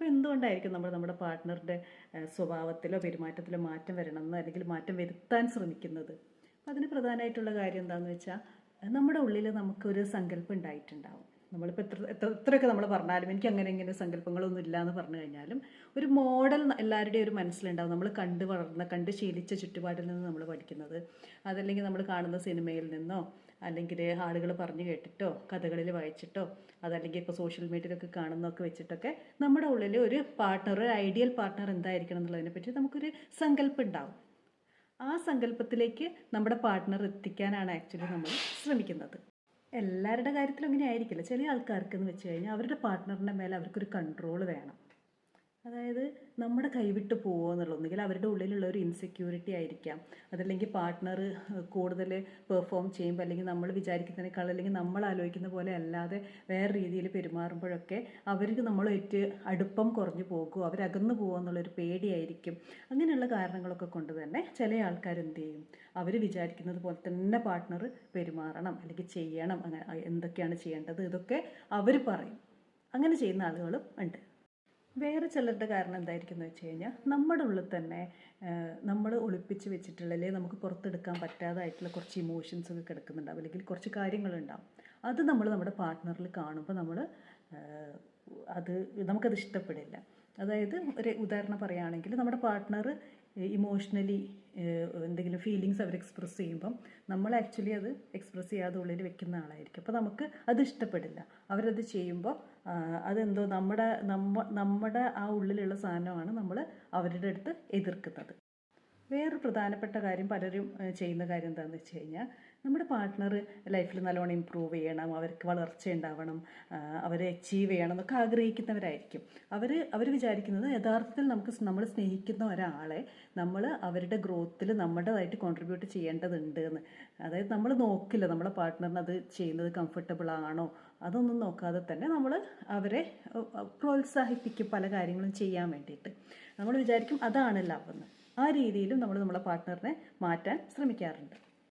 അപ്പോൾ എന്തുകൊണ്ടായിരിക്കും നമ്മൾ നമ്മുടെ പാർട്ട്ണറുടെ സ്വഭാവത്തിലോ പെരുമാറ്റത്തിലോ മാറ്റം വരണമെന്നോ അല്ലെങ്കിൽ മാറ്റം വരുത്താൻ ശ്രമിക്കുന്നത്? അപ്പം അതിന് പ്രധാനമായിട്ടുള്ള കാര്യം എന്താണെന്ന് വെച്ചാൽ നമ്മുടെ ഉള്ളിൽ നമുക്കൊരു സങ്കല്പം ഉണ്ടായിട്ടുണ്ടാവും. നമ്മളിപ്പോൾ എത്രയൊക്കെ നമ്മൾ പറഞ്ഞാലും എനിക്ക് അങ്ങനെ ഇങ്ങനെ സങ്കല്പങ്ങളൊന്നും ഇല്ല എന്ന് പറഞ്ഞു കഴിഞ്ഞാലും ഒരു മോഡൽ എല്ലാവരുടെയും ഒരു മനസ്സിലുണ്ടാവും. നമ്മൾ കണ്ട് വളർന്ന കണ്ട് ശീലിച്ച ചുറ്റുപാടിൽ നിന്ന് നമ്മൾ പഠിക്കുന്നത്, അതല്ലെങ്കിൽ നമ്മൾ കാണുന്ന സിനിമയിൽ നിന്നോ അല്ലെങ്കിൽ ആളുകൾ പറഞ്ഞു കേട്ടിട്ടോ കഥകളിൽ വായിച്ചിട്ടോ അതല്ലെങ്കിൽ ഇപ്പോൾ സോഷ്യൽ മീഡിയയിലൊക്കെ കാണുന്നതൊക്കെ വെച്ചിട്ടൊക്കെ നമ്മുടെ ഉള്ളിൽ ഒരു പാർട്ട്ണർ, ഒരു ഐഡിയൽ പാർട്ട്ണർ എന്തായിരിക്കണം എന്നുള്ളതിനെ പറ്റി നമുക്കൊരു സങ്കല്പം ഉണ്ടാവും. ആ സങ്കല്പത്തിലേക്ക് നമ്മുടെ പാർട്ട്ണർ എത്തിക്കാനാണ് ആക്ച്വലി നമ്മൾ ശ്രമിക്കുന്നത്. എല്ലാവരുടെ കാര്യത്തിലും അങ്ങനെ ആയിരിക്കില്ല. ചില ആൾക്കാർക്ക് എന്ന് വെച്ച് കഴിഞ്ഞാൽ അവരുടെ പാർട്ട്ണറിൻ്റെ മേലെ അവർക്കൊരു കൺട്രോൾ വേണം. അതായത് നമ്മുടെ കൈവിട്ട് പോകുമോ എന്നുള്ളത്, ഒന്നുകിൽ അവരുടെ ഉള്ളിലുള്ള ഒരു ഇൻസെക്യൂരിറ്റി ആയിരിക്കാം, അതല്ലെങ്കിൽ പാർട്ട്ണർ കൂടുതൽ പെർഫോം ചെയ്യുമ്പോൾ അല്ലെങ്കിൽ നമ്മൾ വിചാരിക്കുന്നതിനേക്കാൾ അല്ലെങ്കിൽ നമ്മൾ ആലോചിക്കുന്ന പോലെ അല്ലാതെ വേറെ രീതിയിൽ പെരുമാറുമ്പോഴൊക്കെ അവർക്ക് നമ്മളേറ്റ് അടുപ്പം കുറഞ്ഞു പോകുമോ, അവരകന്നു പോകുമോ എന്നുള്ളൊരു പേടിയായിരിക്കും. അങ്ങനെയുള്ള കാരണങ്ങളൊക്കെ കൊണ്ട് തന്നെ ചില ആൾക്കാർ എന്ത് ചെയ്യും, അവർ വിചാരിക്കുന്നത് പോലെ തന്നെ പാർട്ട്ണർ പെരുമാറണം അല്ലെങ്കിൽ ചെയ്യണം, അങ്ങനെ എന്തൊക്കെയാണ് ചെയ്യേണ്ടത് ഇതൊക്കെ അവർ പറയും. അങ്ങനെ ചെയ്യുന്ന ആളുകളും ഉണ്ട്. വേറെ ചിലരുടെ കാരണം എന്തായിരിക്കും എന്ന് വെച്ച് കഴിഞ്ഞാൽ നമ്മുടെ ഉള്ളിൽ തന്നെ നമ്മൾ ഒളിപ്പിച്ച് വെച്ചിട്ടുള്ള അല്ലെങ്കിൽ നമുക്ക് പുറത്തെടുക്കാൻ പറ്റാതായിട്ടുള്ള കുറച്ച് ഇമോഷൻസ് ഒക്കെ കിടക്കുന്നുണ്ടാവും, അല്ലെങ്കിൽ കുറച്ച് കാര്യങ്ങളുണ്ടാവും. അത് നമ്മൾ നമ്മുടെ പാർട്ട്ണറിൽ കാണുമ്പോൾ നമുക്കത് ഇഷ്ടപ്പെടില്ല. അതായത് ഒരു ഉദാഹരണം പറയുകയാണെങ്കിൽ നമ്മുടെ പാർട്ട്ണർ ഇമോഷണലി എന്തെങ്കിലും ഫീലിങ്സ് അവർ എക്സ്പ്രസ് ചെയ്യുമ്പം നമ്മൾ ആക്ച്വലി അത് എക്സ്പ്രസ് ചെയ്യാതെ ഉള്ളിൽ വെക്കുന്ന ആളായിരിക്കും. അപ്പോൾ നമുക്ക് അത് ഇഷ്ടപ്പെടില്ല. അവരത് ചെയ്യുമ്പോൾ അതെന്തോ നമ്മുടെ ആ ഉള്ളിലുള്ള സാധനമാണ് നമ്മൾ അവരുടെ അടുത്ത് എതിർക്കുന്നത്. വേറൊരു പ്രധാനപ്പെട്ട കാര്യം പലരും ചെയ്യുന്ന കാര്യം എന്താണെന്ന് വെച്ച് കഴിഞ്ഞാൽ നമ്മുടെ പാർട്ട്ണർ ലൈഫിൽ നല്ലോണം ഇമ്പ്രൂവ് ചെയ്യണം, അവർക്ക് വളർച്ച ഉണ്ടാവണം, അവരെ അച്ചീവ് ചെയ്യണം എന്നൊക്കെ ആഗ്രഹിക്കുന്നവരായിരിക്കും. അവർ വിചാരിക്കുന്നത് യഥാർത്ഥത്തിൽ നമ്മൾ സ്നേഹിക്കുന്ന ഒരാളെ നമ്മൾ അവരുടെ ഗ്രോത്തിൽ നമ്മുടേതായിട്ട് കോൺട്രിബ്യൂട്ട് ചെയ്യേണ്ടതുണ്ട് എന്ന്. അതായത് നമ്മൾ നോക്കില്ല നമ്മളെ പാർട്ട്ണറിന് അത് ചെയ്യുന്നത് കംഫർട്ടബിൾ ആണോ, അതൊന്നും നോക്കാതെ തന്നെ നമ്മൾ അവരെ പ്രോത്സാഹിപ്പിക്കും പല കാര്യങ്ങളും ചെയ്യാൻ വേണ്ടിയിട്ട്. നമ്മൾ വിചാരിക്കും അതാണ് ലവ് എന്ന്. ആ രീതിയിലും നമ്മൾ നമ്മളെ പാർട്ട്ണറിനെ മാറ്റാൻ ശ്രമിക്കാറുണ്ട്.